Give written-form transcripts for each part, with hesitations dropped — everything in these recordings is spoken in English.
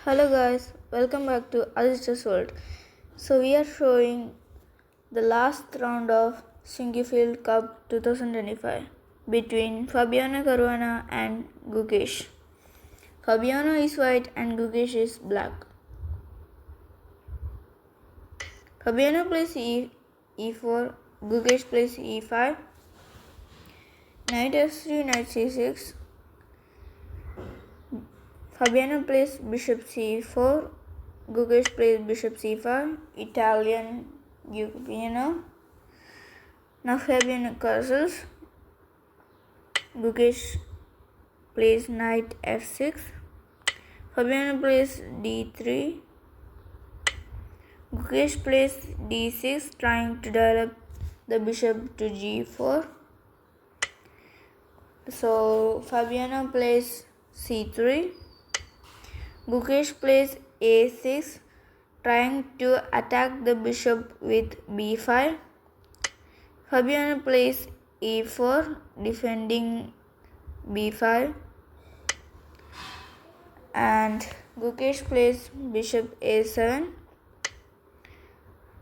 Hello guys, welcome back to Aditya's World. So we are showing the last round of sinquefield Cup 2025 between Fabiano Caruana and Gukesh. Fabiano is white and Gukesh is black. Fabiano plays e4, Gukesh plays e5, knight f3, knight c6. Fabiano plays bishop c4, Gukesh plays bishop c5, Italian piano. Now Fabiano castles, Gukesh plays knight f6, Fabiano plays d3, Gukesh plays d6, trying to develop the bishop to g4. So Fabiano plays c3, Gukesh plays a6, trying to attack the bishop with b5. Fabiano plays e4, defending b5, and Gukesh plays bishop a7,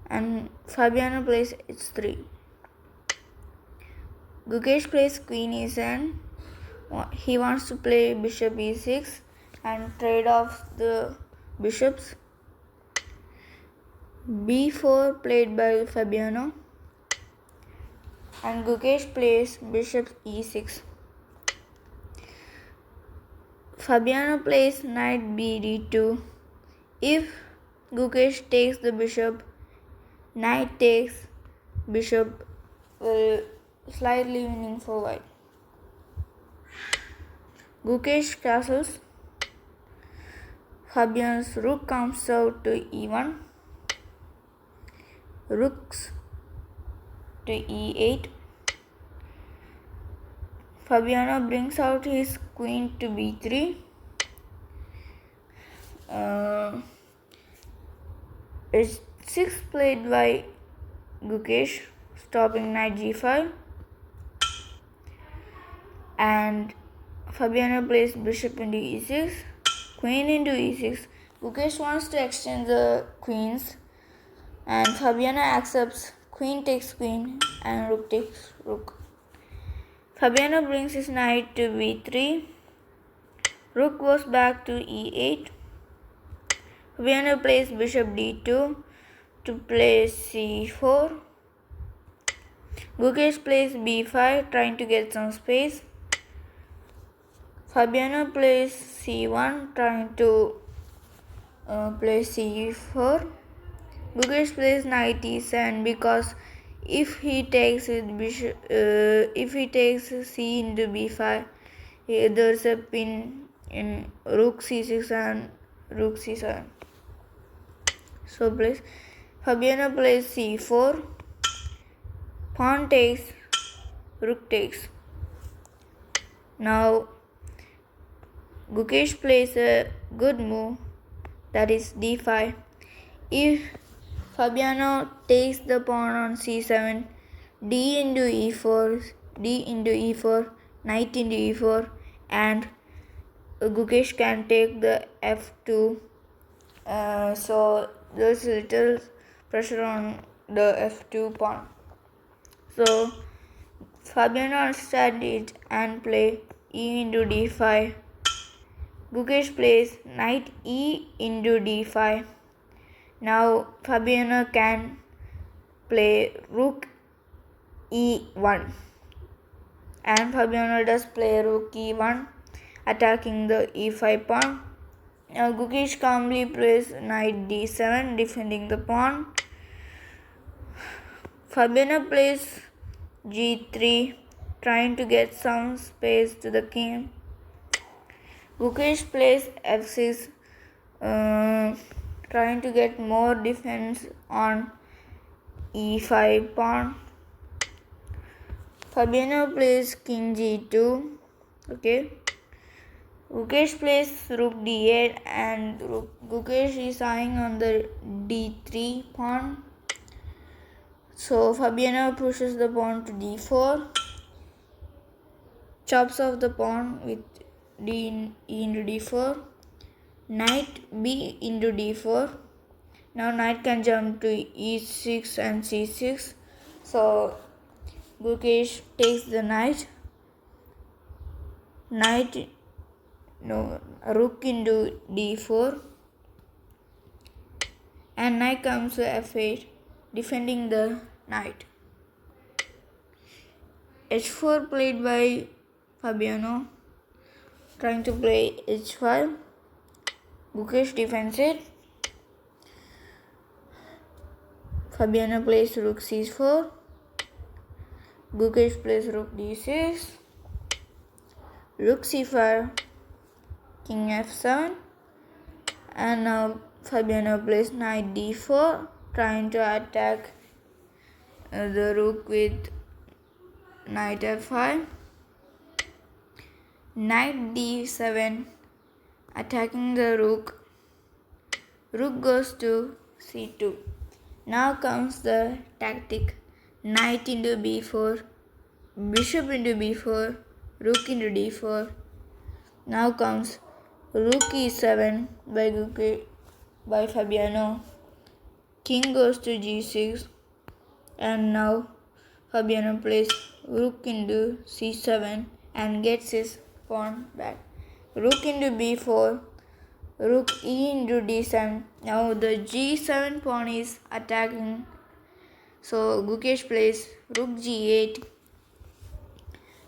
and Fabiano plays h3. Gukesh plays queen e7. He wants to play bishop e6 and trade off the bishops. b4 played by Fabiano, and Gukesh plays bishop e6. Fabiano plays knight b d2. If Gukesh takes the bishop, knight takes bishop will slightly winning for white. Gukesh castles. Fabiano's rook comes out to e1, rooks to e8. Fabiano brings out his queen to b3. H6 played by Gukesh, stopping knight g5, and Fabiano plays bishop into e6, queen into e6. Gukesh wants to exchange the queens, and Fabiano accepts. Queen takes queen and rook takes rook. Fabiano brings his knight to b3. Rook goes back to e8. Fabiano plays bishop d2 to play c4. Gukesh plays b5, trying to get some space. Fabiano plays c1, trying to play c4. Gukesh plays knight e7 because if he takes bishop, if he takes c into b5, there's a pin in rook c6 and rook c7. So Fabiano plays c4, pawn takes, rook takes. Now Gukesh plays a good move, that is d5. If Fabiano takes the pawn on c7, d into e4, knight into e4, and Gukesh can take the f2. So there's little pressure on the f2 pawn. So Fabiano understands it and play e into d5. Gukesh plays knight e into d5. Now Fabiano can play rook e1, and Fabiano does play rook e1, attacking the e5 pawn. Now Gukesh calmly plays knight d7, defending the pawn. Fabiano plays g3, trying to get some space to the king. Gukesh plays f6, trying to get more defense on e5 pawn. Fabiano plays king g2. Okay. Gukesh plays rook d8, and Gukesh is eyeing on the d3 pawn. So Fabiano pushes the pawn to d4, chops off the pawn with e into d4. knight b into d4. Now knight can jump to e6 and c6. So Gukesh takes the knight. Rook into d4. And knight comes to f8, defending the knight. h4 played by Fabiano, trying to play h5. Gukesh defends it. Fabiano plays rook c4. Gukesh plays rook d6. Rook c5. King f7. And now Fabiano plays knight d4, trying to attack the rook with knight f5. Knight d7, attacking the rook. Rook goes to c2. Now comes the tactic. Knight into b4, bishop into b4, rook into d4. Now comes rook e7 by Fabiano. King goes to g6. And now Fabiano plays rook into c7 and gets his pawn back. Rook into b4, rook e into d7. Now the g7 pawn is attacking. So Gukesh plays rook g8.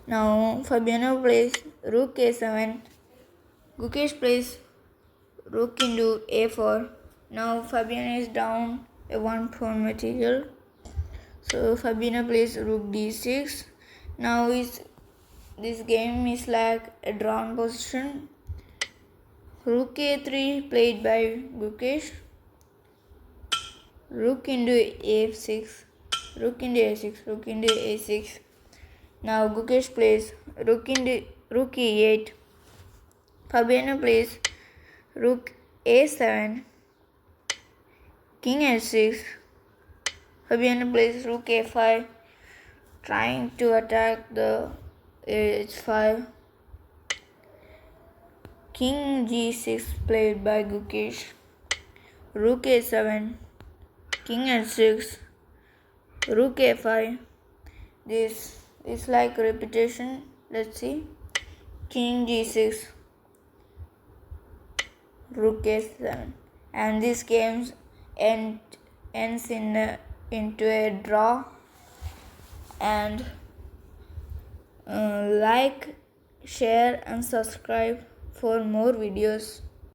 Now Fabiano plays rook a7. Gukesh plays rook into a4. Now Fabiano is down a one pawn material. So Fabiano plays rook d6. Now this game is like a drawn position. Rook a3 played by Gukesh. Rook into a6. Rook into a6. Rook into a6. Now Gukesh plays rook e8. Fabiano plays rook a7. King h6. Fabiano plays rook a5, trying to attack the h5. King g6 played by Gukesh. Rook a7, king h6, rook a5. This is like repetition. Let's see. King g6, rook a7, and this game ends into a draw. And like, share and subscribe for more videos.